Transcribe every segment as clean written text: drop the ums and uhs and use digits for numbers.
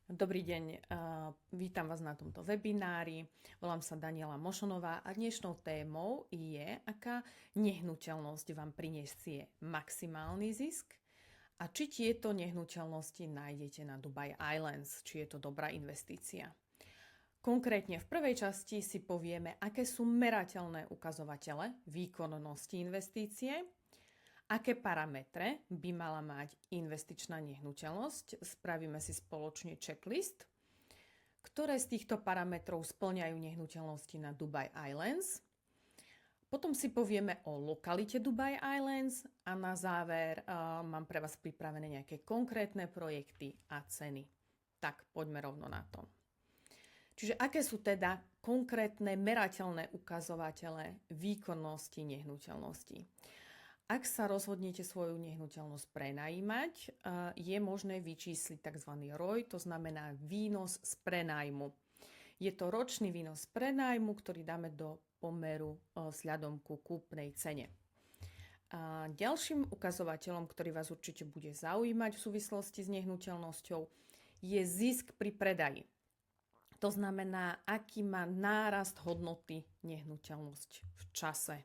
Dobrý deň, vítam vás na tomto webinári. Volám sa Daniela Mošonová a dnešnou témou je, aká nehnuteľnosť vám prinesie maximálny zisk a či tieto nehnuteľnosti nájdete na Dubai Islands, či je to dobrá investícia. Konkrétne v prvej časti si povieme, aké sú merateľné ukazovatele výkonnosti investície, aké parametre by mala mať investičná nehnuteľnosť. Spravíme si spoločne checklist, ktoré z týchto parametrov splňajú nehnuteľnosti na Dubai Islands. Potom si povieme o lokalite Dubai Islands a na záver mám pre vás pripravené nejaké konkrétne projekty a ceny. Tak poďme rovno na to. Čiže aké sú teda konkrétne merateľné ukazovatele výkonnosti nehnuteľnosti? Ak sa rozhodnete svoju nehnuteľnosť prenajímať, je možné vyčísliť tzv. ROI, to znamená výnos z prenájmu. Je to ročný výnos z prenájmu, ktorý dáme do pomeru vzhľadom ku kúpnej cene. A ďalším ukazovateľom, ktorý vás určite bude zaujímať v súvislosti s nehnuteľnosťou, je zisk pri predaji. To znamená, aký má nárast hodnoty nehnuteľnosť v čase.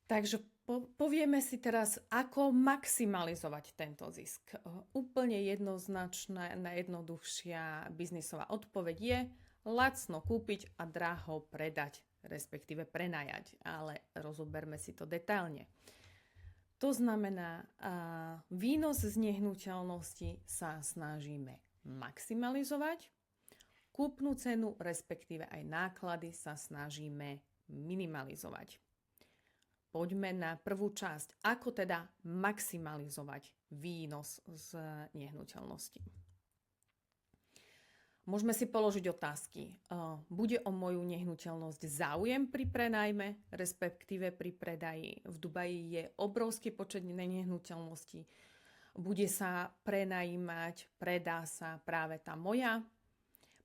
Takže povieme si teraz, ako maximalizovať tento zisk. Úplne jednoznačná, najjednoduchšia biznisová odpoveď je lacno kúpiť a draho predať, respektíve prenajať. Ale rozoberme si to detailne. To znamená, výnos z nehnuteľnosti sa snažíme maximalizovať, kúpnu cenu, respektíve aj náklady sa snažíme minimalizovať. Poďme na prvú časť. Ako teda maximalizovať výnos z nehnuteľnosti? Môžeme si položiť otázky. Bude o moju nehnuteľnosť záujem pri prenajme, respektíve pri predaji? V Dubaji je obrovský počet nehnuteľností. Bude sa prenajímať, predá sa práve tá moja?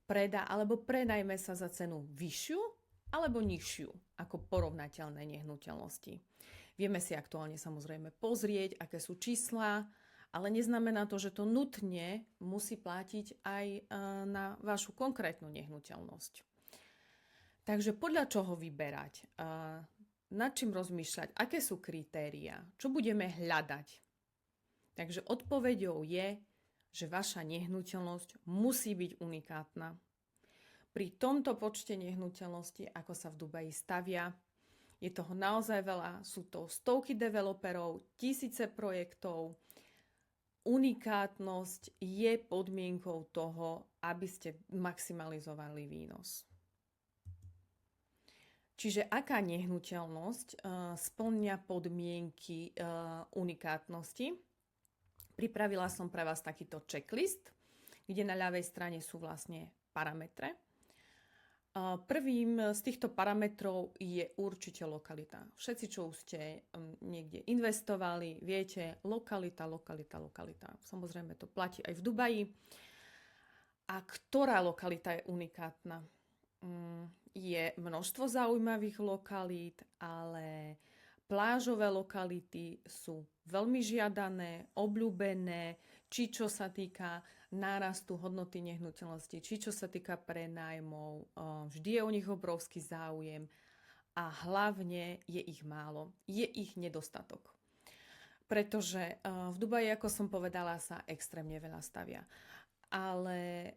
Predá alebo prenajme sa za cenu vyššiu alebo nižšiu ako porovnateľné nehnuteľnosti. Vieme si aktuálne samozrejme pozrieť, aké sú čísla, ale neznamená to, že to nutne musí platiť aj na vašu konkrétnu nehnuteľnosť. Takže podľa čoho vyberať? Nad čím rozmýšľať? Aké sú kritéria? Čo budeme hľadať? Takže odpoveďou je, že vaša nehnuteľnosť musí byť unikátna. Pri tomto počte nehnuteľností, ako sa v Dubaji stavia, je toho naozaj veľa. Sú to stovky developerov, tisíce projektov. Unikátnosť je podmienkou toho, aby ste maximalizovali výnos. Čiže aká nehnuteľnosť splňa podmienky unikátnosti? Pripravila som pre vás takýto checklist, kde na ľavej strane sú vlastne parametre. Prvým z týchto parametrov je určite lokalita. Všetci, čo už ste niekde investovali, viete, lokalita. Samozrejme to platí aj v Dubaji. A ktorá lokalita je unikátna? Je množstvo zaujímavých lokalít, ale plážové lokality sú veľmi žiadané, obľúbené, či čo sa týka nárastu hodnoty nehnuteľnosti, či čo sa týka prenájmov, vždy je o nich obrovský záujem a hlavne je ich málo, je ich nedostatok. Pretože v Dubaji, ako som povedala, sa extrémne veľa stavia. Ale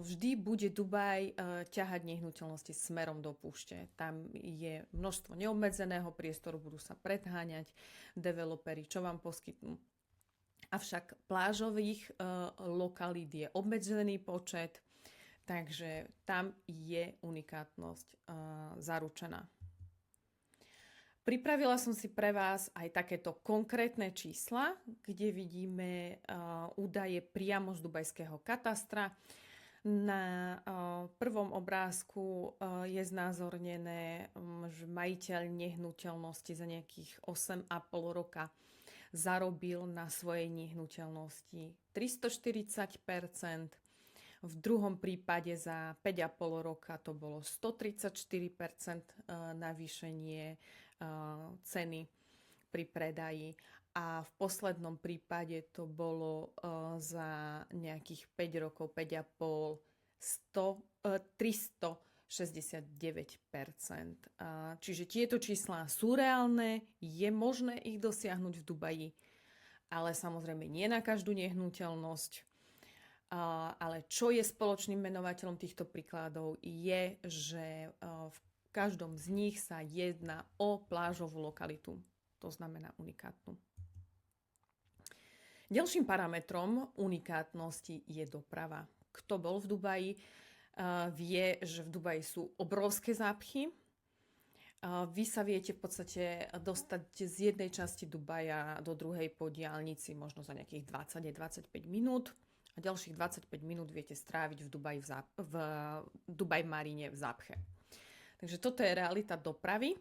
vždy bude Dubaj ťahať nehnuteľnosti smerom do púšte. Tam je množstvo neobmedzeného priestoru, budú sa predháňať developeri, čo vám poskytnú. Avšak plážových lokalít je obmedzený počet, takže tam je unikátnosť zaručená. Pripravila som si pre vás aj takéto konkrétne čísla, kde vidíme údaje priamo z dubajského katastra. Na prvom obrázku je znázornené, že majiteľ nehnuteľnosti za nejakých 8,5 roka zarobil na svojej nehnuteľnosti 340%. V druhom prípade za 5,5 roka to bolo 134% navýšenie ceny pri predaji a v poslednom prípade to bolo za nejakých 5 rokov, 5,5, 369%. Čiže tieto čísla sú reálne, je možné ich dosiahnuť v Dubaji, ale samozrejme nie na každú nehnuteľnosť. Ale čo je spoločným menovateľom týchto príkladov je, že v každom z nich sa jedná o plážovú lokalitu. To znamená unikátnu. Ďalším parametrom unikátnosti je doprava. Kto bol v Dubaji, vie, že v Dubaji sú obrovské zápchy. Vy sa viete v podstate dostať z jednej časti Dubaja do druhej po diaľnici možno za nejakých 20-25 minút. A ďalších 25 minút viete stráviť v Dubaj Marine v zápche. Takže toto je realita dopravy.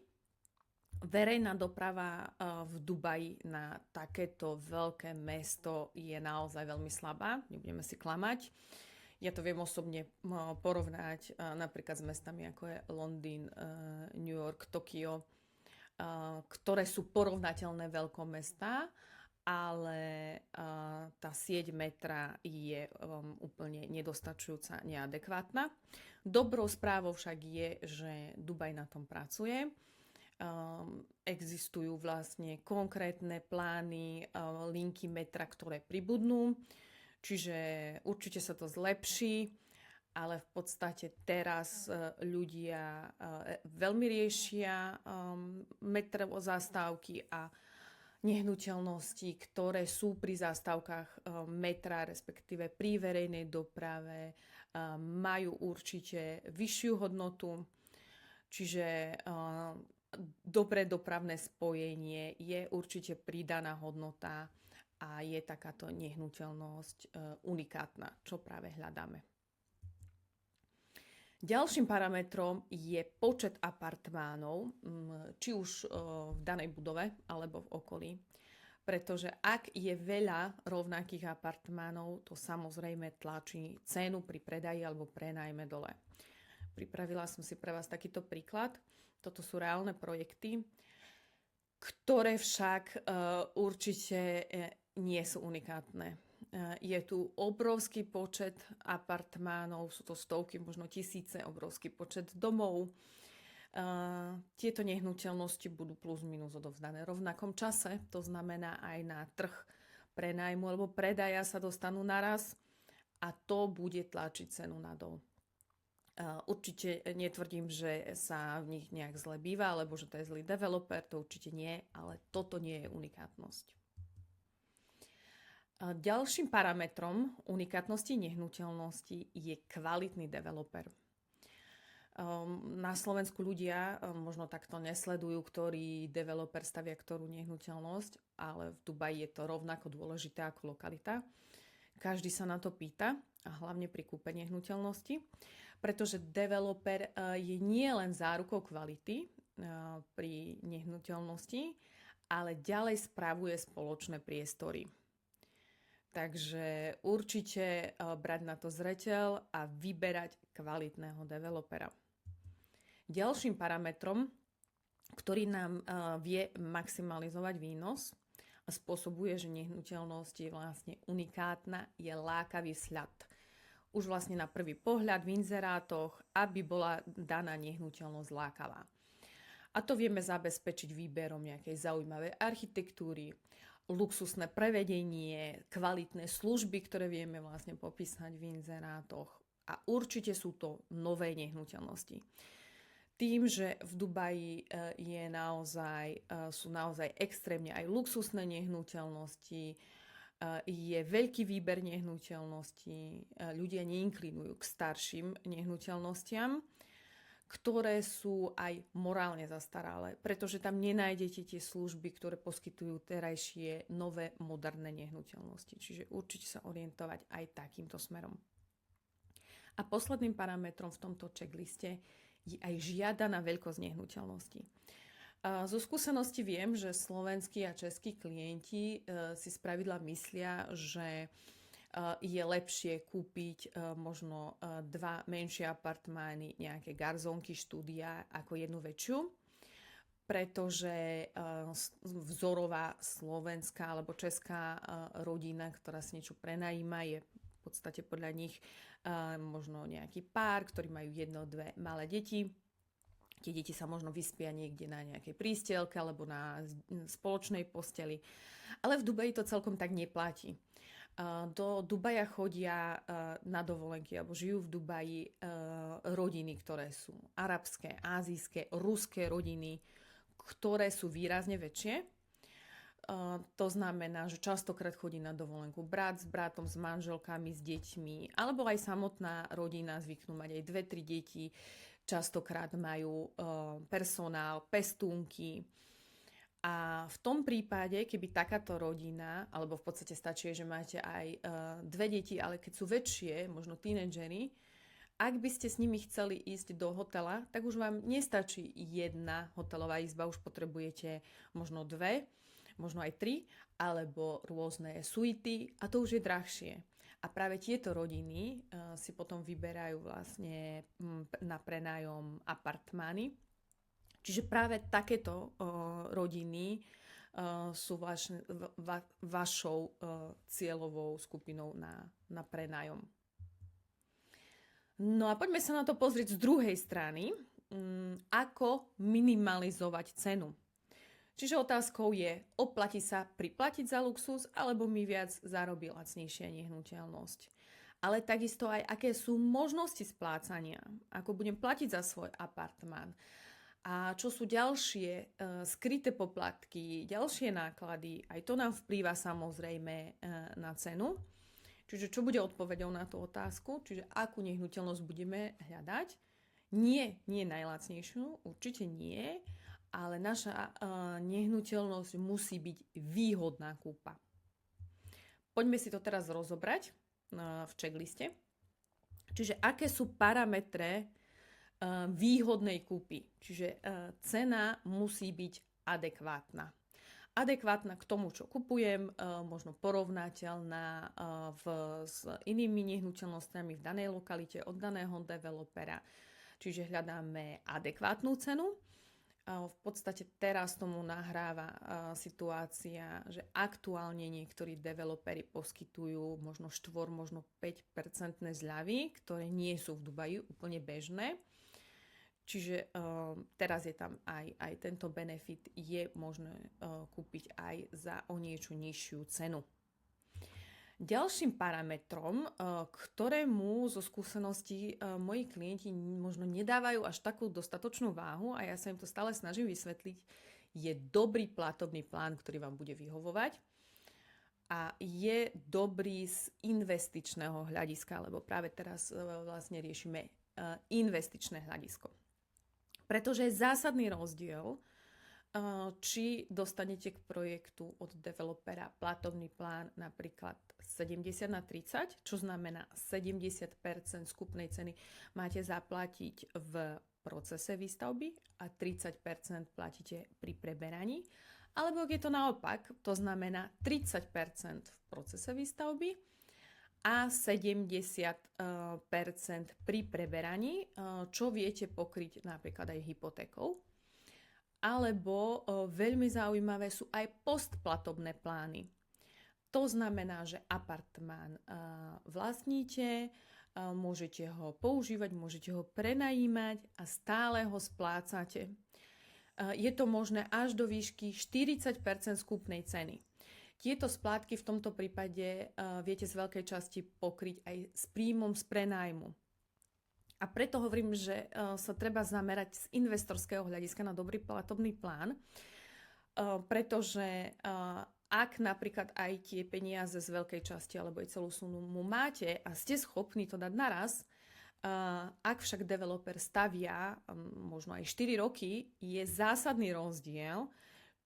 Verejná doprava v Dubaji na takéto veľké mesto je naozaj veľmi slabá, nebudeme si klamať. Ja to viem osobne porovnať napríklad s mestami ako je Londýn, New York, Tokio, ktoré sú porovnateľné veľkomestá, ale tá sieť metra je úplne nedostačujúca, neadekvátna. Dobrou správou však je, že Dubaj na tom pracuje. Existujú vlastne konkrétne plány, linky metra, ktoré pribudnú, čiže určite sa to zlepší, ale v podstate teraz ľudia veľmi riešia metrové zastávky a nehnuteľnosti, ktoré sú pri zastávkach metra, respektíve pri verejnej doprave, majú určite vyššiu hodnotu. Čiže dobré dopravné spojenie je určite pridaná hodnota a je takáto nehnuteľnosť unikátna, čo práve hľadáme. Ďalším parametrom je počet apartmánov, či už v danej budove alebo v okolí. Pretože ak je veľa rovnakých apartmánov, to samozrejme tlačí cenu pri predaji alebo prenajme dole. Pripravila som si pre vás takýto príklad. Toto sú reálne projekty, ktoré však určite nie sú unikátne. Je tu obrovský počet apartmánov, sú to stovky, možno tisíce, obrovský počet domov. Tieto nehnuteľnosti budú plus minus odovzdané v rovnakom čase, to znamená aj na trh prenajmu alebo predaja sa dostanú naraz a to bude tlačiť cenu nadol. Určite netvrdím, že sa v nich nejak zle býva, alebo že to je zlý developer, to určite nie, ale toto nie je unikátnosť. Ďalším parametrom unikátnosti nehnuteľnosti je kvalitný developer. Na Slovensku ľudia možno takto nesledujú, ktorý developer stavia ktorú nehnuteľnosť, ale v Dubaji je to rovnako dôležité ako lokalita. Každý sa na to pýta, a hlavne pri kúpe nehnuteľnosti, pretože developer je nie len zárukou kvality pri nehnuteľnosti, ale ďalej spravuje spoločné priestory. Takže určite brať na to zreteľ a vyberať kvalitného developera. Ďalším parametrom, ktorý nám vie maximalizovať výnos a spôsobuje, že nehnuteľnosť je vlastne unikátna, je lákavý vzhľad. Už vlastne na prvý pohľad v inzerátoch, aby bola daná nehnuteľnosť lákavá. A to vieme zabezpečiť výberom nejakej zaujímavej architektúry, luxusné prevedenie, kvalitné služby, ktoré vieme vlastne popísať v inzerátoch. A určite sú to nové nehnuteľnosti. Tým, že v Dubaji sú naozaj extrémne aj luxusné nehnuteľnosti, je veľký výber nehnuteľností, ľudia neinklinujú k starším nehnuteľnostiam, ktoré sú aj morálne zastaralé, pretože tam nenájdete tie služby, ktoré poskytujú terajšie nové moderné nehnuteľnosti. Čiže určite sa orientovať aj takýmto smerom. A posledným parametrom v tomto checkliste je aj žiadaná veľkosť nehnuteľnosti. Zo skúsenosti viem, že slovenskí a českí klienti si spravidla myslia, že je lepšie kúpiť možno dva menšie apartmány, nejaké garzónky, štúdia ako jednu väčšiu. pretože vzorová slovenská alebo česká rodina, ktorá si niečo prenajíma, je v podstate podľa nich možno nejaký pár, ktorí majú 1-2 malé deti. Tie deti sa možno vyspia niekde na nejakej prístielke alebo na spoločnej posteli. Ale v Dubaji to celkom tak neplatí. Do Dubaja chodia na dovolenky alebo žijú v Dubaji rodiny, ktoré sú arabské, ázijské, ruské rodiny, ktoré sú výrazne väčšie. To znamená, že častokrát chodí na dovolenku brat s bratom, s manželkami, s deťmi, alebo aj samotná rodina zvyknú mať aj 2-3 deti. Častokrát majú personál, pestúnky. A v tom prípade, keby takáto rodina, alebo v podstate stačí, že máte aj 2 deti, ale keď sú väčšie, možno tínedžeri, ak by ste s nimi chceli ísť do hotela, tak už vám nestačí 1 hotelová izba, už potrebujete možno 2, možno aj 3, alebo rôzne suity a to už je drahšie. A práve tieto rodiny si potom vyberajú vlastne na prenájom apartmány. Čiže práve takéto rodiny sú vašou cieľovou skupinou na prenájom. No a poďme sa na to pozrieť z druhej strany, ako minimalizovať cenu. Čiže otázkou je, oplatí sa priplatiť za luxus, alebo mi viac zarobí lacnejšia nehnuteľnosť. Ale takisto aj, aké sú možnosti splácania, ako budem platiť za svoj apartmán. A čo sú ďalšie skryté poplatky, ďalšie náklady, aj to nám vplýva samozrejme na cenu. Čiže čo bude odpoveďou na tú otázku, čiže akú nehnuteľnosť budeme hľadať. Nie najlacnejšiu, určite nie, ale naša nehnuteľnosť musí byť výhodná kúpa. Poďme si to teraz rozobrať v checkliste. Čiže aké sú parametre výhodnej kúpy. Čiže cena musí byť adekvátna. Adekvátna k tomu, čo kupujem, možno porovnateľná s inými nehnuteľnosťami v danej lokalite od daného developera. Čiže hľadáme adekvátnu cenu. V podstate teraz tomu nahráva situácia, že aktuálne niektorí developeri poskytujú možno 4, možno 5% zľavy, ktoré nie sú v Dubaji úplne bežné. Čiže teraz je tam aj tento benefit, je možné kúpiť aj za o niečo nižšiu cenu. Ďalším parametrom, ktorému zo skúseností moji klienti možno nedávajú až takú dostatočnú váhu, a ja sa im to stále snažím vysvetliť, je dobrý platobný plán, ktorý vám bude vyhovovať. A je dobrý z investičného hľadiska, lebo práve teraz vlastne riešime investičné hľadisko. Pretože je zásadný rozdiel, či dostanete k projektu od developera platobný plán napríklad 70/30, čo znamená 70% skupnej ceny máte zaplatiť v procese výstavby a 30% platíte pri preberaní. Alebo ak je to naopak, to znamená 30% v procese výstavby a 70% pri preberaní, čo viete pokryť napríklad aj hypotékou. Alebo veľmi zaujímavé sú aj postplatobné plány. To znamená, že apartmán vlastníte, môžete ho používať, môžete ho prenajímať a stále ho splácate. Je to možné až do výšky 40% skupnej ceny. Tieto splátky v tomto prípade viete z veľkej časti pokryť aj s príjmom z prenájmu. A preto hovorím, že sa treba zamerať z investorského hľadiska na dobrý platobný plán, pretože ak napríklad aj tie peniaze z veľkej časti alebo aj celú sumu máte a ste schopní to dať naraz, ak však developer stavia možno aj 4 roky, je zásadný rozdiel,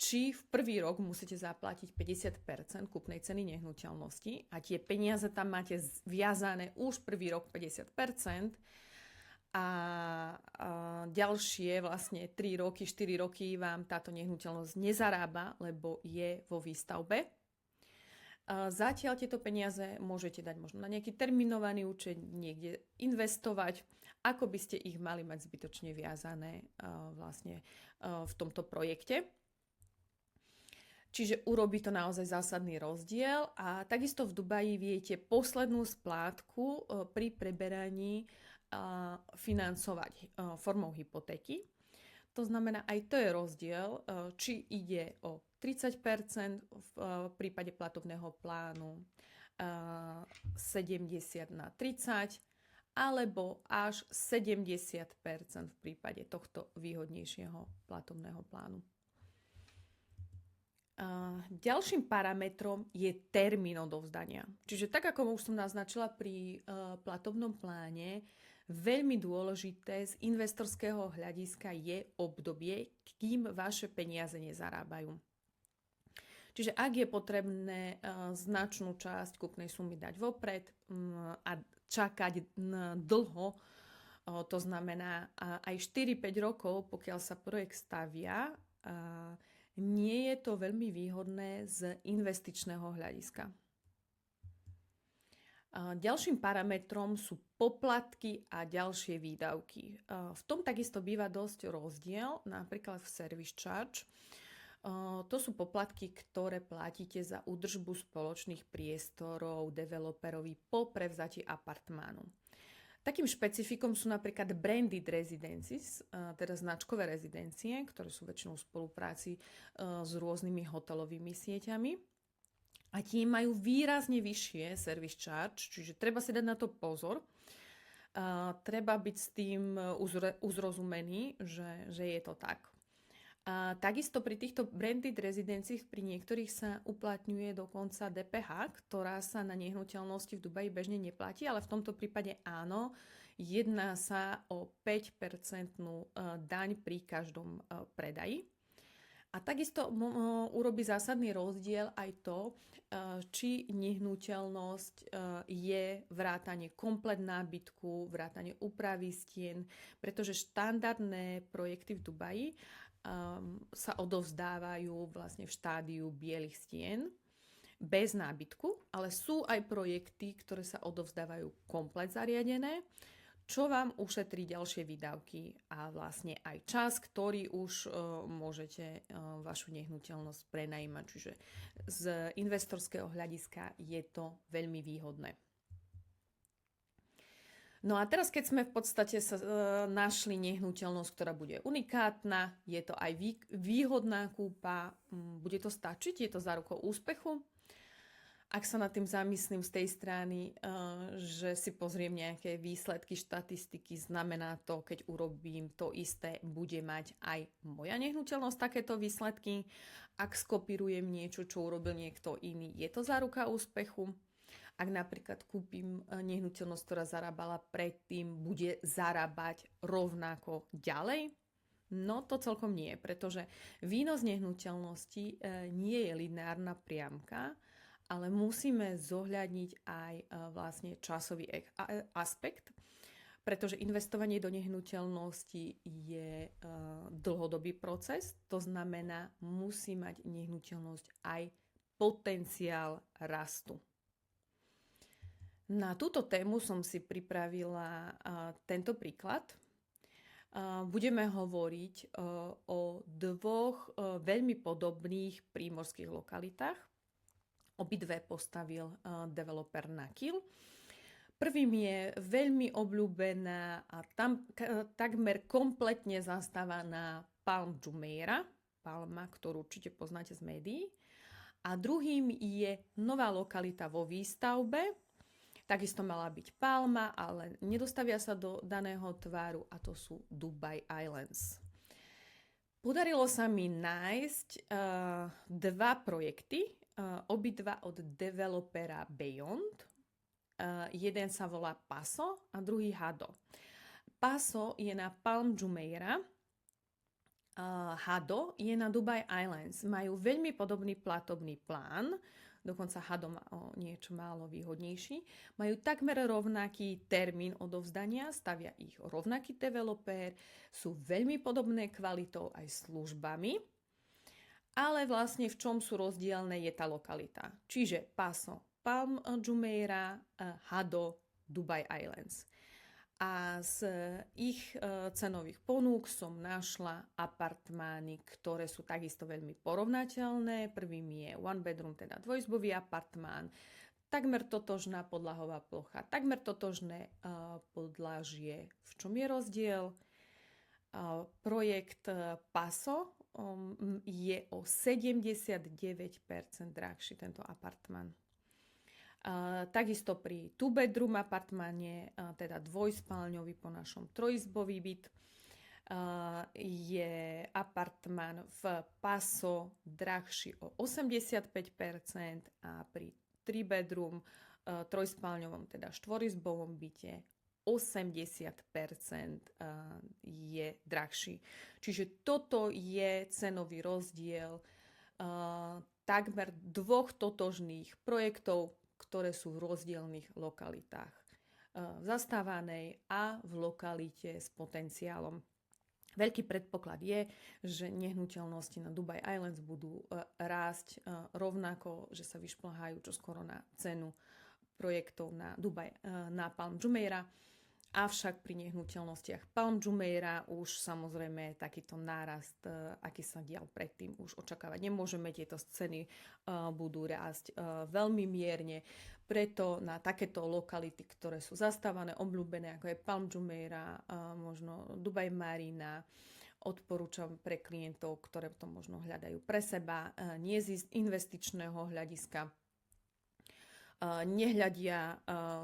či v prvý rok musíte zaplatiť 50% kúpnej ceny nehnuteľnosti a tie peniaze tam máte viazané už prvý rok 50% a ďalšie vlastne 3 roky, 4 roky vám táto nehnuteľnosť nezarába, lebo je vo výstavbe. Zatiaľ tieto peniaze môžete dať možno na nejaký terminovaný účet, niekde investovať, ako by ste ich mali mať zbytočne viazané vlastne v tomto projekte. Čiže urobí to naozaj zásadný rozdiel a takisto v Dubaji viete poslednú splátku pri preberaní financovať formou hypotéky. To znamená, aj to je rozdiel, či ide o 30% v prípade platobného plánu, 70 na 30, alebo až 70% v prípade tohto výhodnejšieho platobného plánu. Ďalším parametrom je termín odovzdania. Čiže tak, ako už som naznačila pri platobnom pláne, veľmi dôležité z investorského hľadiska je obdobie, kým vaše peniaze nezarábajú. Čiže ak je potrebné značnú časť kúpnej sumy dať vopred a čakať dlho, to znamená aj 4-5 rokov, pokiaľ sa projekt stavia, nie je to veľmi výhodné z investičného hľadiska. Ďalším parametrom sú poplatky a ďalšie výdavky. V tom takisto býva dosť rozdiel, napríklad v service charge. To sú poplatky, ktoré platíte za údržbu spoločných priestorov developerovi po prevzatí apartmánu. Takým špecifikom sú napríklad branded residences, teda značkové rezidencie, ktoré sú väčšinou v spolupráci s rôznymi hotelovými sieťami. A tie majú výrazne vyššie service charge, čiže treba si dať na to pozor. Treba byť s tým uzrozumený, že je to tak. Takisto pri týchto branded rezidenciách pri niektorých sa uplatňuje dokonca DPH, ktorá sa na nehnuteľnosti v Dubaji bežne neplatí, ale v tomto prípade áno. Jedná sa o 5% daň pri každom predaji. A takisto urobí zásadný rozdiel aj to, či nehnuteľnosť je vrátane komplet nábytku, vrátane úpravy stien, pretože štandardné projekty v Dubaji sa odovzdávajú vlastne v štádiu bielých stien bez nábytku, ale sú aj projekty, ktoré sa odovzdávajú komplet zariadené, čo vám ušetrí ďalšie výdavky a vlastne aj čas, ktorý už môžete vašu nehnuteľnosť prenajímať. Čiže z investorského hľadiska je to veľmi výhodné. No a teraz, keď sme v podstate našli nehnuteľnosť, ktorá bude unikátna, je to aj výhodná kúpa, bude to stačiť? Je to zárukou úspechu? Ak sa nad tým zamyslím z tej strany, že si pozriem nejaké výsledky, štatistiky, znamená to, keď urobím to isté, bude mať aj moja nehnuteľnosť takéto výsledky. Ak skopírujem niečo, čo urobil niekto iný, je to záruka úspechu. Ak napríklad kúpim nehnuteľnosť, ktorá zarábala predtým, bude zarábať rovnako ďalej? No to celkom nie, pretože výnos nehnuteľnosti nie je lineárna priamka, ale musíme zohľadniť aj vlastne časový aspekt, pretože investovanie do nehnuteľnosti je dlhodobý proces, to znamená, musí mať nehnuteľnosť aj potenciál rastu. Na túto tému som si pripravila tento príklad. Budeme hovoriť o dvoch veľmi podobných prímorských lokalitách. Obidve postavil developer Nakheel. Prvým je veľmi obľúbená a takmer kompletne zastávaná Palm Jumeirah, palma, ktorú určite poznáte z médií. A druhým je nová lokalita vo výstavbe. Takisto mala byť palma, ale nedostavia sa do daného tváru a to sú Dubai Islands. Podarilo sa mi nájsť dva projekty, obidva od developera Beyond. Jeden sa volá Paso a druhý Hado. Paso je na Palm Jumeirah, Hado je na Dubai Islands. Majú veľmi podobný platobný plán, dokonca Hado má o niečo málo výhodnejší. Majú takmer rovnaký termín odovzdania, stavia ich rovnaký developer, sú veľmi podobné kvalitou aj službami. ale vlastne v čom sú rozdielne je tá lokalita. Čiže Paso, Palm Jumeirah, Hado, Dubai Islands. A z ich cenových ponúk som našla apartmány, ktoré sú takisto veľmi porovnateľné. Prvým je one bedroom, teda dvojizbový apartmán, takmer totožná podlahová plocha, takmer totožné podlažie. V čom je rozdiel? Projekt Paso je o 79% drahší tento apartmán. Takisto pri two-bedroom apartmáne, teda dvojspálňový po našom trojizbový byt, je apartmán v Paso drahší o 85% a pri 3-bedroom trojspálňovom, teda štvorizbovom byte 80% je drahší. Čiže toto je cenový rozdiel takmer dvoch totožných projektov, ktoré sú v rozdielnych lokalitách. V zastávanej a v lokalite s potenciálom. Veľký predpoklad je, že nehnuteľnosti na Dubai Islands budú rásť rovnako, že sa vyšplhajú čoskoro na cenu projektov na Palm Jumeirah. Avšak pri nehnuteľnostiach Palm Jumeirah už samozrejme takýto nárast, aký sa dial predtým, už očakávať nemôžeme. Tieto ceny budú rásť veľmi mierne. Preto na takéto lokality, ktoré sú zastávané, obľúbené, ako je Palm Jumeirah, možno Dubai Marina, odporúčam pre klientov, ktoré to možno hľadajú pre seba, nie z investičného hľadiska. Nehľadia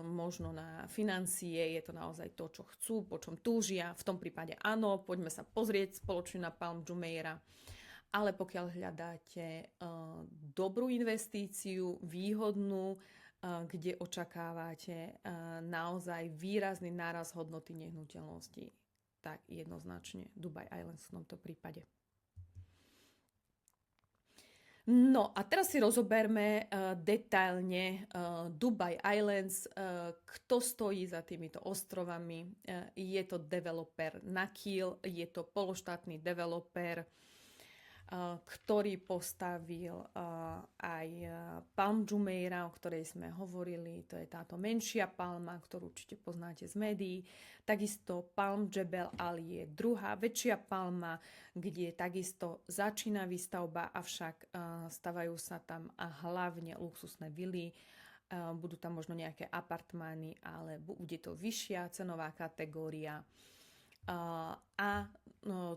možno na financie, je to naozaj to, čo chcú, po čom túžia. V tom prípade áno, poďme sa pozrieť spoločne na Palm Jumeirah. Ale pokiaľ hľadáte dobrú investíciu, výhodnú, kde očakávate naozaj výrazný náraz hodnoty nehnuteľností, tak jednoznačne Dubai Islands v tomto prípade. No a teraz si rozoberme detailne Dubai Islands, kto stojí za týmito ostrovami. Je to developer Nakheel, je to pološtátny developer, ktorý postavil aj Palm Jumeirah, o ktorej sme hovorili. To je táto menšia palma, ktorú určite poznáte z médií. Takisto Palm Jebel Ali je druhá väčšia palma, kde takisto začína výstavba, avšak stavajú sa tam hlavne luxusné vily. Budú tam možno nejaké apartmány, ale bude to vyššia cenová kategória.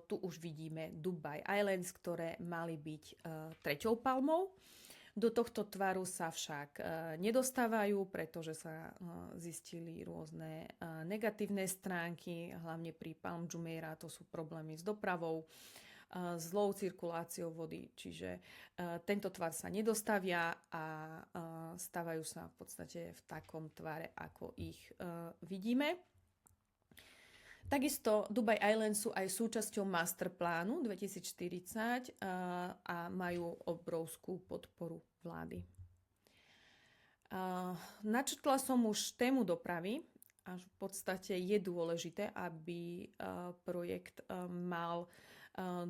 Tu už vidíme Dubai Islands, ktoré mali byť treťou palmou. Do tohto tvaru sa však nedostávajú, pretože sa zistili rôzne negatívne stránky, hlavne pri Palm Jumeirah to sú problémy s dopravou, zlou cirkuláciou vody, čiže tento tvar sa nedostavia a stavajú sa v podstate v takom tvare, ako ich vidíme. Takisto Dubai Islands sú aj súčasťou masterplánu 2040 a majú obrovskú podporu vlády. Načrtla som už tému dopravy a v podstate je dôležité, aby projekt mal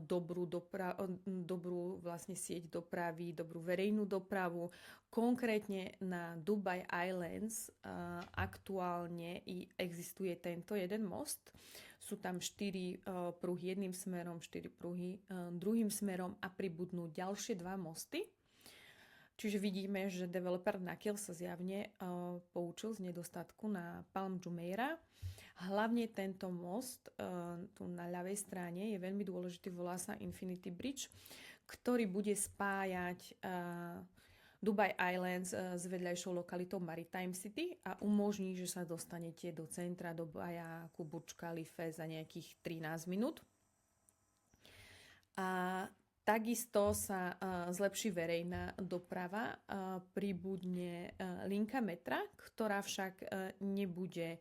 dobrú vlastne sieť dopravy, dobrú verejnú dopravu. Konkrétne na Dubai Islands aktuálne existuje tento jeden most. Sú tam 4 pruhy jedným smerom, 4 pruhy druhým smerom a pribudnú ďalšie 2 mosty. Čiže vidíme, že developer Nakheel sa zjavne poučil z nedostatku na Palm Jumeirah. Hlavne tento most tu na ľavej strane je veľmi dôležitý, volá sa Infinity Bridge, ktorý bude spájať Dubai Islands s vedľajšou lokalitou Maritime City a umožní, že sa dostanete do centra Dubaja ku Burj Khalife za nejakých 13 minút. A takisto sa zlepší verejná doprava, pribudne linka metra, ktorá však nebude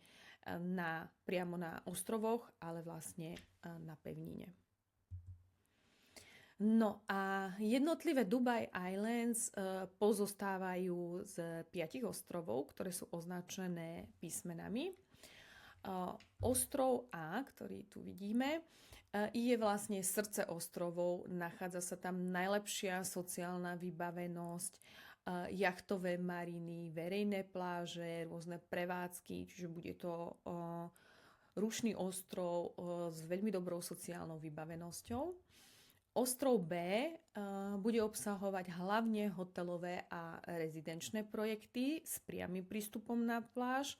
priamo na ostrovoch, ale vlastne na pevnine. No a jednotlivé Dubai Islands pozostávajú z 5 ostrovov, ktoré sú označené písmenami. Ostrov A, ktorý tu vidíme, je vlastne srdce ostrovov. Nachádza sa tam najlepšia sociálna vybavenosť, jachtové mariny, verejné pláže, rôzne prevádzky, čiže bude to rušný ostrov s veľmi dobrou sociálnou vybavenosťou. Ostrov B bude obsahovať hlavne hotelové a rezidenčné projekty s priamym prístupom na pláž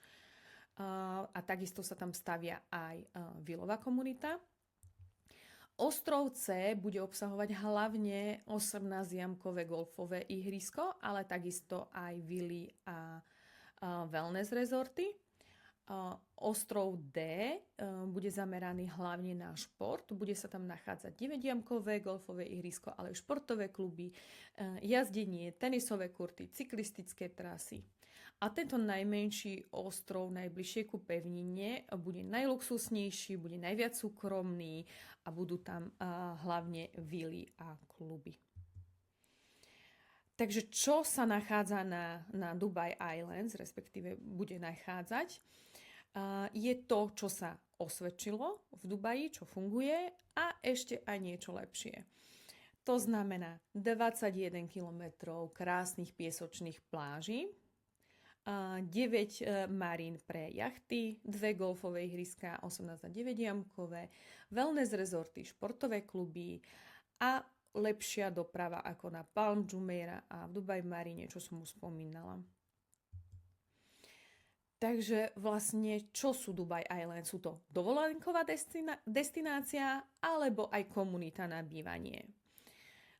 a takisto sa tam stavia aj vilová komunita. Ostrov C bude obsahovať hlavne 18-jamkové golfové ihrisko, ale takisto aj vily a wellness rezorty. Ostrov D bude zameraný hlavne na šport. Bude sa tam nachádzať 9-jamkové golfové ihrisko, ale aj športové kluby, jazdenie, tenisové kurty, cyklistické trasy. A tento najmenší ostrov najbližšie ku pevnine bude najluxusnejší, bude najviac súkromný a budú tam hlavne vily a kluby. Takže čo sa nachádza na Dubai Islands, respektíve bude nachádzať, je to, čo sa osvedčilo v Dubaji, čo funguje a ešte aj niečo lepšie. To znamená 21 kilometrov krásnych piesočných pláží, 9 marín pre jachty, 2 golfové ihriská 18 a 9-jamkové, wellness rezorty, športové kluby a lepšia doprava ako na Palm Jumeirah a v Dubai Marine, čo som už spomínala. Takže vlastne, čo sú Dubai Islands? Sú to dovolenková destinácia alebo aj komunita na bývanie.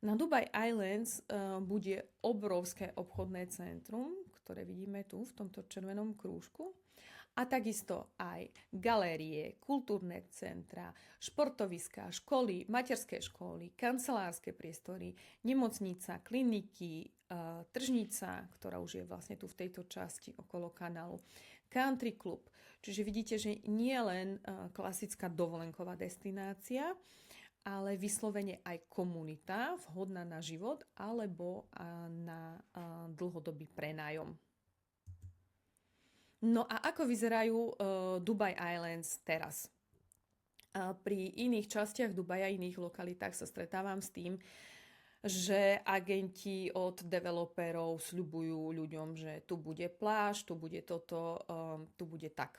Na Dubai Islands bude obrovské obchodné centrum, ktoré vidíme tu v tomto červenom krúžku. A takisto aj galérie, kultúrne centra, športoviská, školy, materské školy, kancelárske priestory, nemocnica, kliniky, tržnica, ktorá už je vlastne tu v tejto časti okolo kanálu, country club. Čiže vidíte, že nie len klasická dovolenková destinácia, ale vyslovene aj komunita vhodná na život alebo na dlhodobý prenájom. No a ako vyzerajú Dubai Islands teraz? Pri iných častiach Dubaja, iných lokalitách sa stretávam s tým, že agenti od developerov sľubujú ľuďom, že tu bude pláž, tu bude toto, tu bude tak.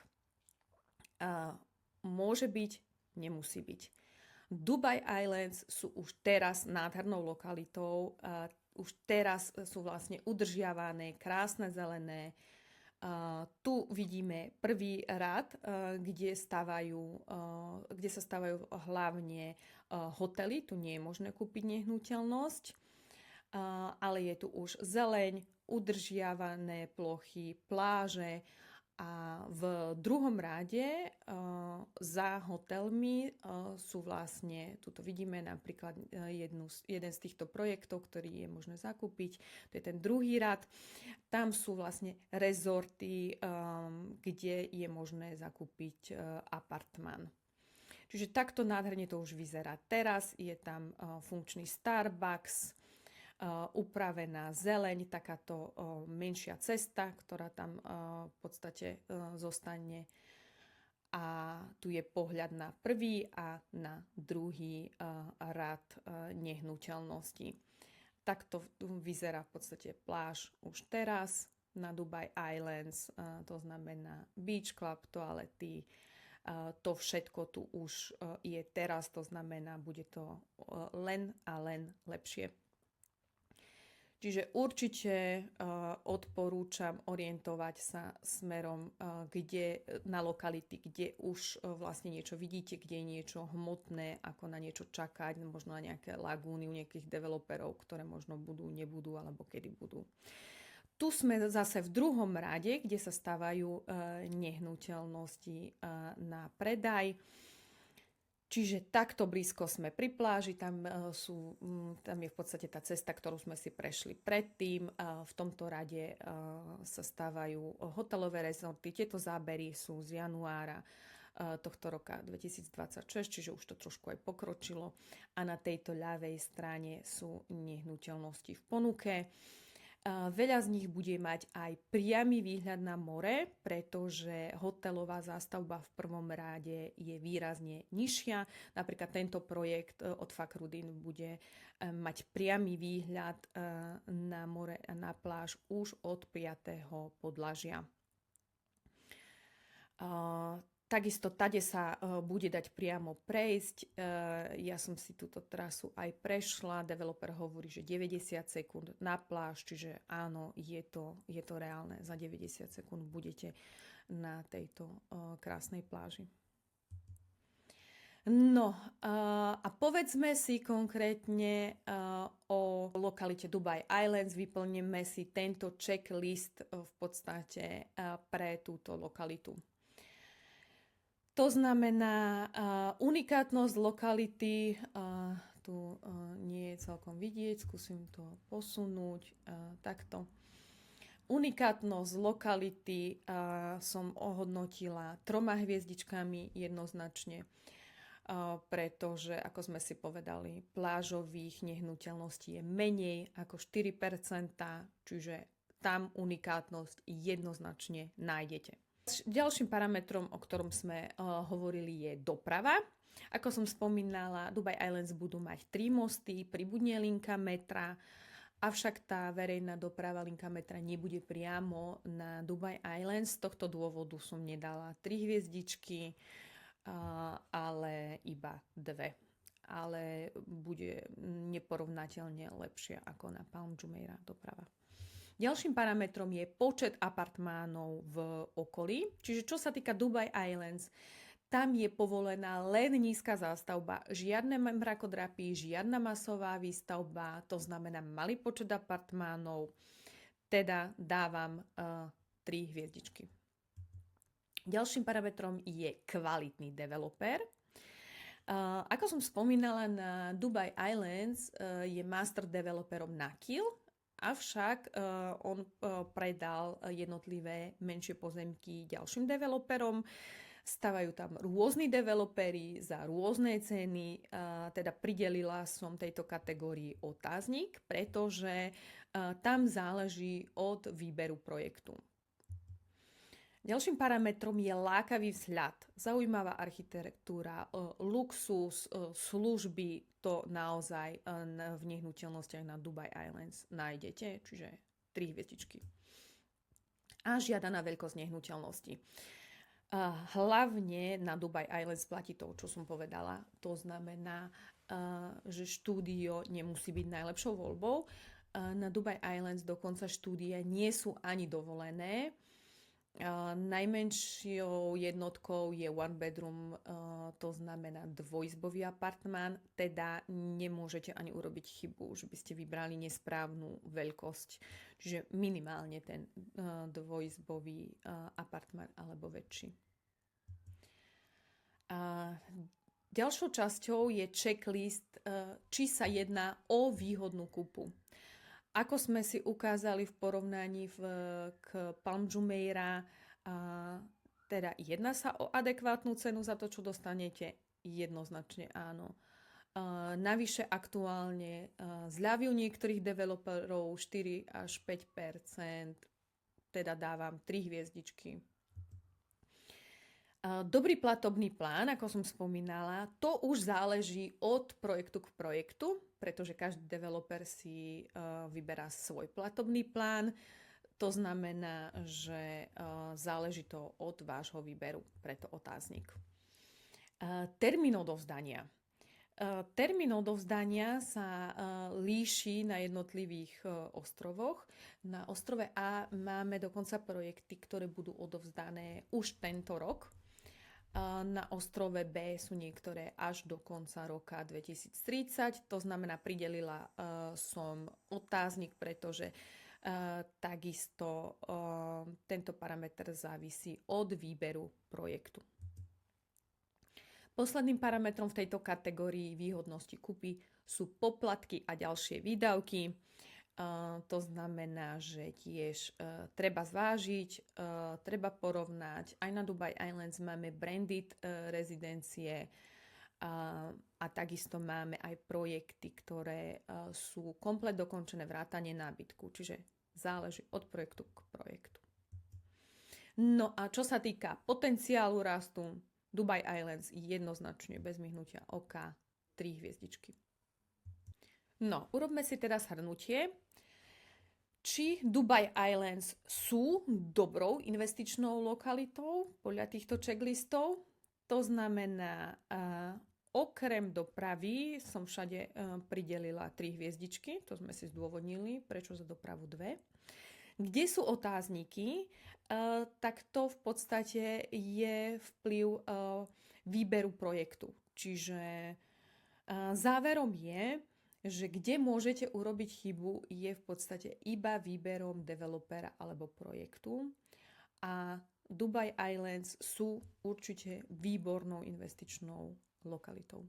Môže byť, nemusí byť. Dubai Islands sú už teraz nádhernou lokalitou, už teraz sú vlastne udržiavané, krásne zelené. Tu vidíme prvý rad, kde sa stavajú hlavne hotely. Tu nie je možné kúpiť nehnuteľnosť, ale je tu už zeleň, udržiavané plochy, pláže a v druhom rade za hotelmi sú vlastne, tuto vidíme napríklad jeden z týchto projektov, ktorý je možné zakúpiť, to je ten druhý rad. Tam sú vlastne rezorty, kde je možné zakúpiť apartmán. Čiže takto nádherne to už vyzerá. Teraz je tam funkčný Starbucks, upravená zeleň, takáto menšia cesta, ktorá tam v podstate zostane. A tu je pohľad na prvý a na druhý rad nehnuteľností. Takto vyzerá v podstate pláž už teraz na Dubai Islands, to znamená beach club, toalety, to všetko tu už je teraz, to znamená, bude to len a len lepšie. Čiže určite odporúčam orientovať sa smerom na lokality, kde už vlastne niečo vidíte, kde je niečo hmotné, ako na niečo čakať, možno na nejaké lagúny u nejakých developerov, ktoré možno budú, nebudú, alebo kedy budú. Tu sme zase v druhom rade, kde sa stavajú nehnuteľnosti na predaj. Čiže takto blízko sme pri pláži, tam je v podstate tá cesta, ktorú sme si prešli predtým. V tomto rade sa stávajú hotelové rezorty. Tieto zábery sú z januára tohto roka 2026, čiže už to trošku aj pokročilo. A na tejto ľavej strane sú nehnuteľnosti v ponuke. Veľa z nich bude mať aj priamy výhľad na more, pretože hotelová zástavba v prvom rade je výrazne nižšia. Napríklad tento projekt od Fakrudin bude mať priamy výhľad na more a na pláž už od 5. podlažia. Takisto tade sa bude dať priamo prejsť. Ja som si túto trasu aj prešla. Developer hovorí, že 90 sekúnd na pláž, čiže áno, je to reálne. Za 90 sekúnd budete na tejto krásnej pláži. No a povedzme si konkrétne o lokalite Dubai Islands. Vyplníme si tento checklist v podstate pre túto lokalitu. To znamená unikátnosť lokality, tu nie je celkom vidieť, skúsim to posunúť takto. Unikátnosť lokality som ohodnotila 3 hviezdičkami jednoznačne, pretože, ako sme si povedali, plážových nehnuteľností je menej ako 4%, čiže tam unikátnosť jednoznačne nájdete. Ďalším parametrom, o ktorom sme hovorili, je doprava. Ako som spomínala, Dubai Islands budú mať 3 mosty, pribudne linka metra, avšak tá verejná doprava linka metra nebude priamo na Dubai Islands. Z tohto dôvodu som nedala 3 hviezdičky, ale iba 2. Ale bude neporovnateľne lepšia ako na Palm Jumeirah doprava. Ďalším parametrom je počet apartmánov v okolí. Čiže čo sa týka Dubai Islands, tam je povolená len nízka zástavba, žiadne mrakodrapy, žiadna masová výstavba, to znamená malý počet apartmánov, teda dávam 3 hviezdičky. Ďalším parametrom je kvalitný developer. Ako som spomínala, na Dubai Islands je master developerom Nakheel, avšak on predal jednotlivé menšie pozemky ďalším developerom. Stavajú tam rôzni developeri za rôzne ceny, teda pridelila som tejto kategórii otáznik, pretože tam záleží od výberu projektu. Ďalším parametrom je lákavý vzhľad, zaujímavá architektúra, luxus, služby, to naozaj v nehnuteľnostiach na Dubai Islands nájdete, čiže 3 hviezdičky. A žiadaná veľkosť nehnuteľnosti. Hlavne na Dubai Islands platí to, čo som povedala. To znamená, že štúdio nemusí byť najlepšou voľbou. Na Dubai Islands dokonca štúdia nie sú ani dovolené. Najmenšou jednotkou je one bedroom, to znamená dvojizbový apartmán, teda nemôžete ani urobiť chybu, že by ste vybrali nesprávnu veľkosť, čiže minimálne ten dvojizbový apartmán alebo väčší. Ďalšou časťou je checklist, či sa jedná o výhodnú kúpu. Ako sme si ukázali v porovnaní k Palm Jumeirah, teda jedná sa o adekvátnu cenu za to, čo dostanete? Jednoznačne áno. Navyše aktuálne zľavy u niektorých developerov 4 až 5%, teda dávam 3 hviezdičky. Dobrý platobný plán, ako som spomínala, to už záleží od projektu k projektu, pretože každý developer si vyberá svoj platobný plán. To znamená, že záleží to od vášho výberu, preto otáznik. Termín odovzdania. Termín odovzdania sa líši na jednotlivých ostrovoch. Na ostrove A máme dokonca projekty, ktoré budú odovzdané už tento rok. Na ostrove B sú niektoré až do konca roka 2030. To znamená, pridelila som otáznik, pretože takisto tento parameter závisí od výberu projektu. Posledným parametrom v tejto kategórii výhodnosti kúpy sú poplatky a ďalšie výdavky. To znamená, že tiež treba zvážiť, treba porovnať. Aj na Dubai Islands máme branded rezidencie a takisto máme aj projekty, ktoré sú komplet dokončené vrátane nábytku. Čiže záleží od projektu k projektu. No a čo sa týka potenciálu rastu, Dubai Islands jednoznačne bez myhnutia oka 3 hviezdičky. No, urobme si teda shrnutie. Či Dubai Islands sú dobrou investičnou lokalitou podľa týchto checklistov? To znamená, okrem dopravy som všade pridelila 3 hviezdičky, to sme si zdôvodnili, prečo za dopravu 2. Kde sú otázniky? Tak to v podstate je vplyv výberu projektu. Čiže záverom je, že kde môžete urobiť chybu, je v podstate iba výberom developera alebo projektu. A Dubai Islands sú určite výbornou investičnou lokalitou.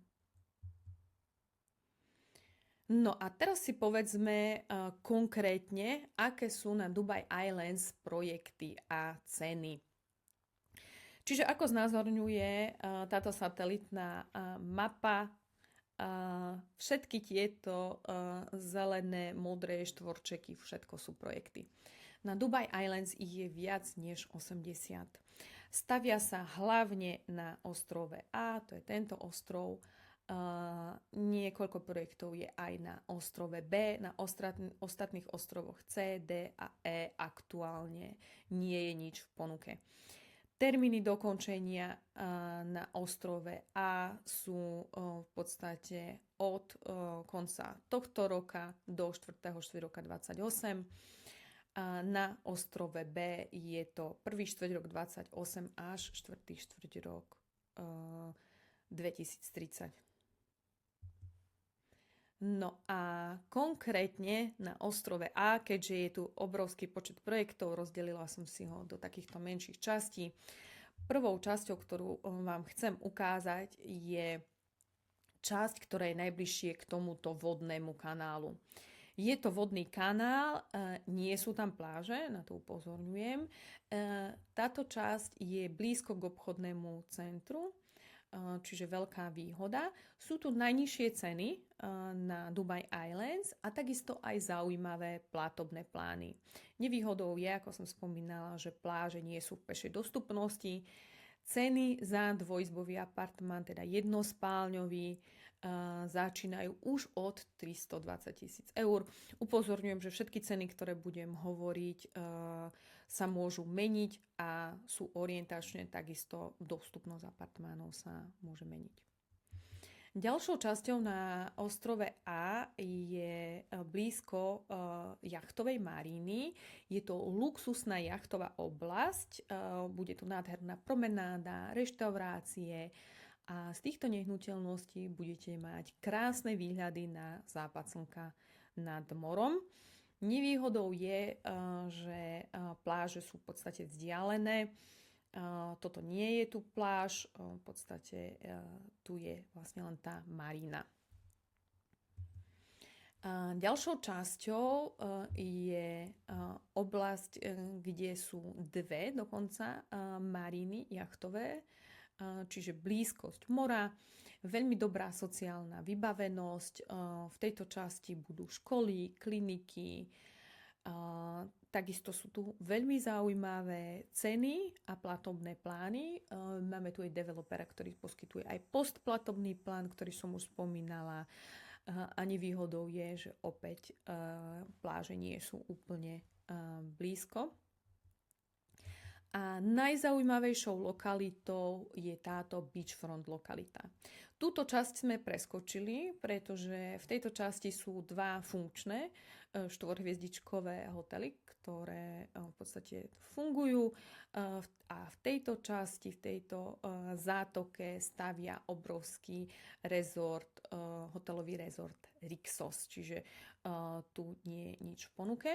No a teraz si povedzme konkrétne, aké sú na Dubai Islands projekty a ceny. Čiže ako znázorňuje táto satelitná mapa, všetky tieto zelené, modré štvorčeky, všetko sú projekty. Na Dubai Islands ich je viac než 80. Stavia sa hlavne na ostrove A, to je tento ostrov. Niekoľko projektov je aj na ostrove B, na ostatných ostrovoch C, D a E aktuálne nie je nič v ponuke. Termíny dokončenia na ostrove A sú v podstate od konca tohto roka do 4. štvrťroka 2028. Na ostrove B je to 1. štvrťrok 2028 až 4. štvrťrok 2030. No a konkrétne na ostrove A, keďže je tu obrovský počet projektov, rozdelila som si ho do takýchto menších častí. Prvou časťou, ktorú vám chcem ukázať, je časť, ktorá je najbližšie k tomuto vodnému kanálu. Je to vodný kanál, nie sú tam pláže, na to upozorňujem. Táto časť je blízko k obchodnému centru, čiže veľká výhoda. Sú tu najnižšie ceny na Dubai Islands a takisto aj zaujímavé platobné plány. Nevýhodou je, ako som spomínala, že pláže nie sú v pešej dostupnosti. Ceny za dvojizbový apartmán, teda jednospálňový, začínajú už od 320 000 eur. Upozorňujem, že všetky ceny, ktoré budem hovoriť, sa môžu meniť a sú orientačne, takisto dostupnosť apartmánov sa môže meniť. Ďalšou časťou na ostrove A je blízko jachtovej maríny. Je to luxusná jachtová oblasť, bude tu nádherná promenáda, reštaurácie, a z týchto nehnuteľností budete mať krásne výhľady na západ slnka nad morom. Nevýhodou je, že pláže sú v podstate vzdialené. Toto nie je tu pláž, v podstate tu je vlastne len tá marína. Ďalšou časťou je oblasť, kde sú dve dokonca maríny jachtové, čiže blízkosť mora, veľmi dobrá sociálna vybavenosť. V tejto časti budú školy, kliniky, takisto sú tu veľmi zaujímavé ceny a platobné plány. Máme tu aj developera, ktorý poskytuje aj postplatobný plán, ktorý som už spomínala. A nevýhodou je, že opäť pláže nie sú úplne blízko. A najzaujímavejšou lokalitou je táto beachfront lokalita. Túto časť sme preskočili, pretože v tejto časti sú dva funkčné štvorhviezdičkové hotely, ktoré v podstate fungujú a v tejto časti, v tejto zátoke stavia obrovský rezort, hotelový rezort Rixos, čiže tu nie je nič v ponuke.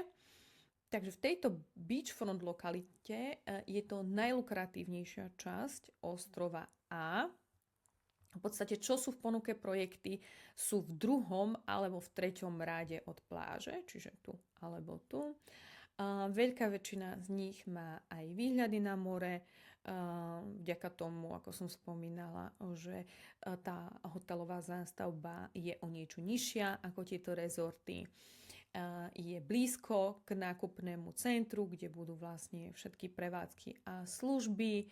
Takže v tejto beachfront lokalite je to najlukratívnejšia časť ostrova A. V podstate, čo sú v ponuke projekty, sú v druhom alebo v treťom rade od pláže, čiže tu alebo tu. Veľká väčšina z nich má aj výhľady na more, vďaka tomu, ako som spomínala, že tá hotelová zástavba je o niečo nižšia ako tieto rezorty. je blízko k nákupnému centru, kde budú vlastne všetky prevádzky a služby.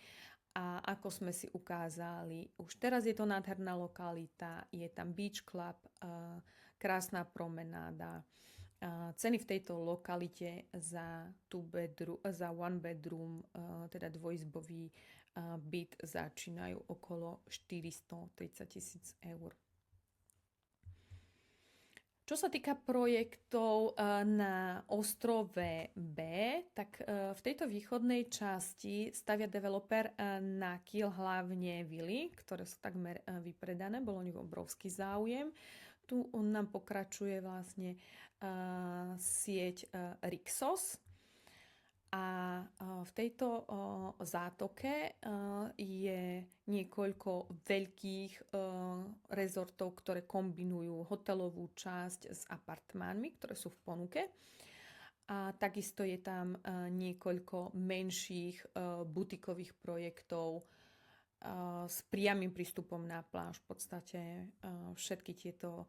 A ako sme si ukázali, už teraz je to nádherná lokalita, je tam beach club, krásna promenáda. Ceny v tejto lokalite za one bedroom, teda dvojizbový byt začínajú okolo 430 000 eur. Čo sa týka projektov na ostrove B, tak v tejto východnej časti stavia developer na Kiel hlavne vily, ktoré sú takmer vypredané, bol o nich obrovský záujem. Tu nám pokračuje vlastne sieť Rixos. A v tejto zátoke je niekoľko veľkých rezortov, ktoré kombinujú hotelovú časť s apartmánmi, ktoré sú v ponuke. A takisto je tam niekoľko menších butikových projektov s priamym prístupom na pláž. V podstate všetky tieto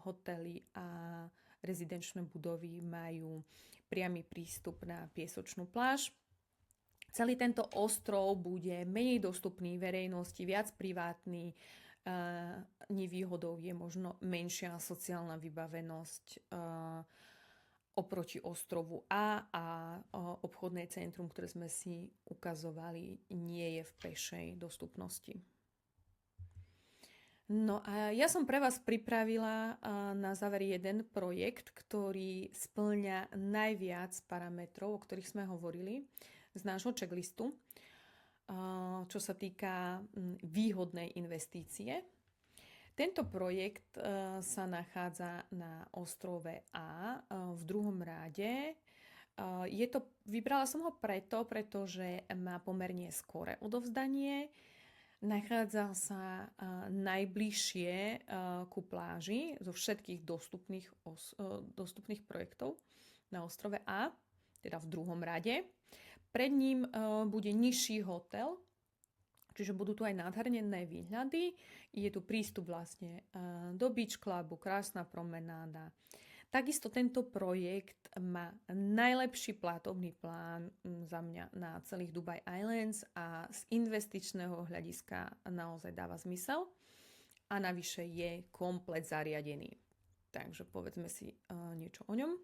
hotely a rezidenčné budovy majú priamy prístup na piesočnú pláž. Celý tento ostrov bude menej dostupný verejnosti, viac privátny. Nevýhodou je možno menšia sociálna vybavenosť oproti ostrovu A obchodné centrum, ktoré sme si ukazovali, nie je v pešej dostupnosti. No a ja som pre vás pripravila na záver jeden projekt, ktorý spĺňa najviac parametrov, o ktorých sme hovorili z nášho checklistu, čo sa týka výhodnej investície. Tento projekt sa nachádza na ostrove A v druhom ráde. Vybrala som ho pretože má pomerne skore odovzdanie. Nachádza sa najbližšie ku pláži zo všetkých dostupných projektov na ostrove A, teda v druhom rade. Pred ním bude nižší hotel, čiže budú tu aj nádherné výhľady. Je tu prístup vlastne do beach clubu, krásna promenáda. Takisto tento projekt má najlepší platobný plán za mňa na celých Dubai Islands a z investičného hľadiska naozaj dáva zmysel a navyše je komplet zariadený. Takže povedzme si niečo o ňom.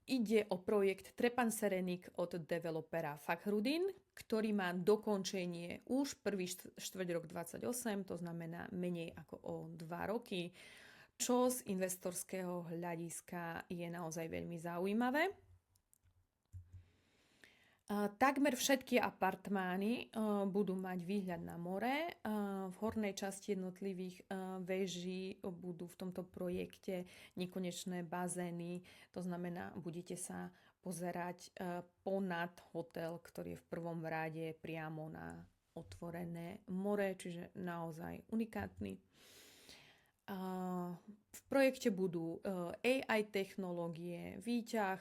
Ide o projekt Trepan Serenik od developera Fakhrudin, ktorý má dokončenie už prvý štvrť rok 28, to znamená menej ako o 2 roky, čo z investorského hľadiska je naozaj veľmi zaujímavé. Takmer všetky apartmány budú mať výhľad na more. V hornej časti jednotlivých veží budú v tomto projekte nekonečné bazény. To znamená, budete sa pozerať ponad hotel, ktorý je v prvom rade priamo na otvorené more, čiže naozaj unikátny. V projekte budú AI technológie, výťah,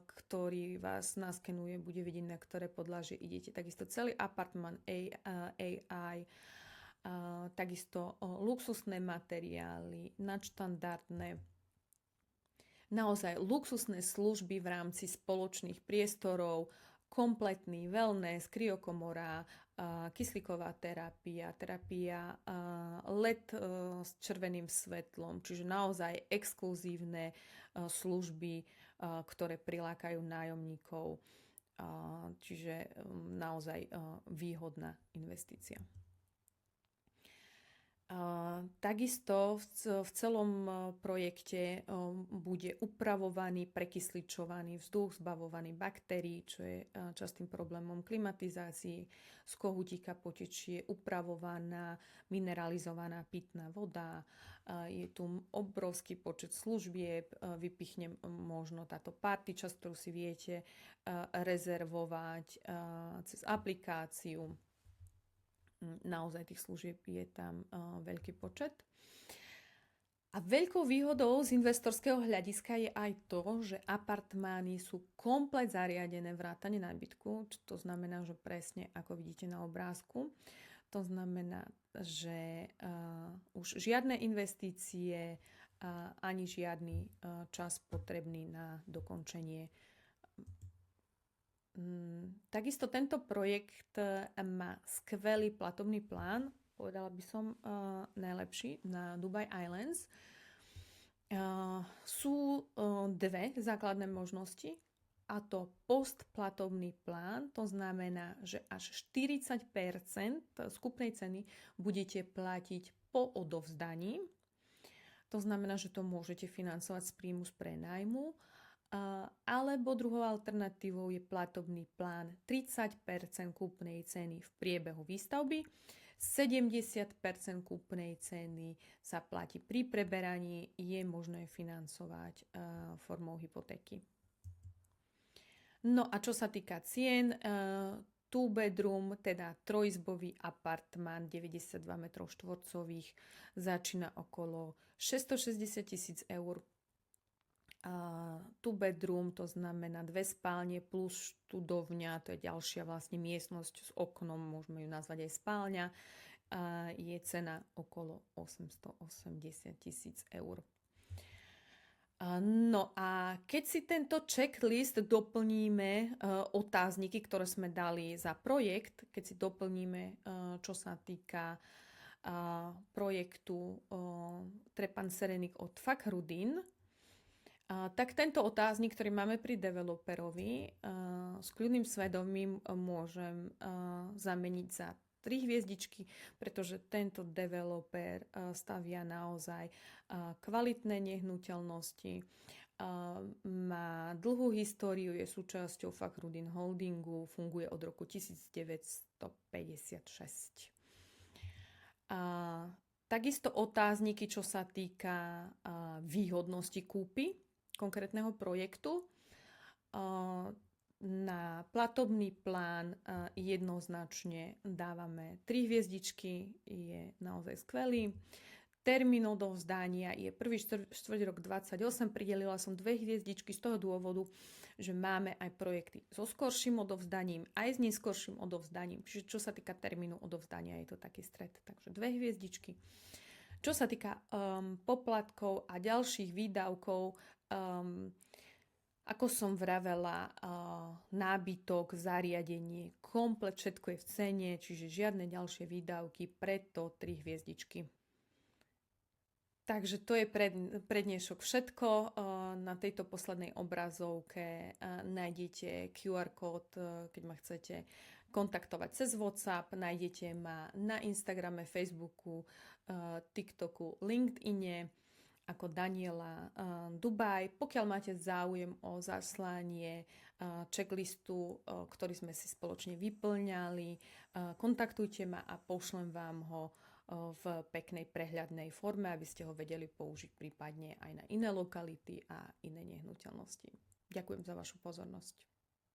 ktorý vás naskenuje, bude vidieť, na ktoré podlažie idete. Takisto celý apartmán AI, takisto luxusné materiály, nadštandardné, naozaj luxusné služby v rámci spoločných priestorov, kompletný wellness, kryokomora, kyslíková terapia LED s červeným svetlom, čiže naozaj exkluzívne služby, ktoré prilákajú nájomníkov, čiže naozaj výhodná investícia. Takisto v celom projekte bude upravovaný, prekysličovaný vzduch, zbavovaný baktérií, čo je častým problémom klimatizácií. Z kohútika potečie upravovaná, mineralizovaná pitná voda. Je tu obrovský počet služieb, vypichnem možno táto party čas, ktorú si viete rezervovať cez aplikáciu. Naozaj tých služieb je tam veľký počet. A veľkou výhodou z investorského hľadiska je aj to, že apartmány sú komplet zariadené vrátane nábytku, to znamená, že presne ako vidíte na obrázku. To znamená, že už žiadne investície ani žiadny čas potrebný na dokončenie. Takisto tento projekt má skvelý platobný plán, povedala by som najlepší, na Dubai Islands. Sú dve základné možnosti, a to postplatobný plán, to znamená, že až 40% skupnej ceny budete platiť po odovzdaní. To znamená, že to môžete financovať z príjmu z prenajmu, alebo druhou alternatívou je platobný plán 30% kúpnej ceny v priebehu výstavby, 70% kúpnej ceny sa platí pri preberaní, je možné financovať formou hypotéky. No a čo sa týka cien, two bedroom, teda trojizbový apartmán 92 m2 začína okolo 660 000 eur. Two bedroom, to znamená 2 spálne plus študovňa, to je ďalšia vlastne miestnosť s oknom, môžeme ju nazvať aj spálňa, je cena okolo 880 000 eur. No a keď si tento checklist doplníme, otázniky, ktoré sme dali za projekt, keď si doplníme, čo sa týka projektu Trepan Serenik od Fakhrudin, tak tento otáznik, ktorý máme pri developerovi, s kľudným svedomím môžem zameniť za 3 hviezdičky, pretože tento developer stavia naozaj kvalitné nehnuteľnosti, má dlhú históriu, je súčasťou Fakhrudin Holdingu, funguje od roku 1956. Takisto otázniky, čo sa týka výhodnosti kúpy konkrétneho projektu. Na platobný plán jednoznačne dávame 3 hviezdičky, je naozaj skvelý. Termín odovzdania je prvý štvrťrok 28, pridelila som 2 hviezdičky z toho dôvodu, že máme aj projekty so skorším odovzdaním, aj s neskorším odovzdaním. Čiže čo sa týka termínu odovzdania, je to taký stred, takže 2 hviezdičky. Čo sa týka poplatkov a ďalších výdavkov, ako som vravela, nábytok, zariadenie, komplet všetko je v cene, čiže žiadne ďalšie výdavky, preto 3 hviezdičky. Takže to je pre dnešok všetko. Na tejto poslednej obrazovke nájdete QR kód, keď ma chcete kontaktovať cez WhatsApp, nájdete ma na Instagrame, Facebooku, TikToku, LinkedIne ako Daniela Dubaj. Pokiaľ máte záujem o zaslanie checklistu, ktorý sme si spoločne vyplňali, kontaktujte ma a pošlem vám ho v peknej prehľadnej forme, aby ste ho vedeli použiť prípadne aj na iné lokality a iné nehnuteľnosti. Ďakujem za vašu pozornosť.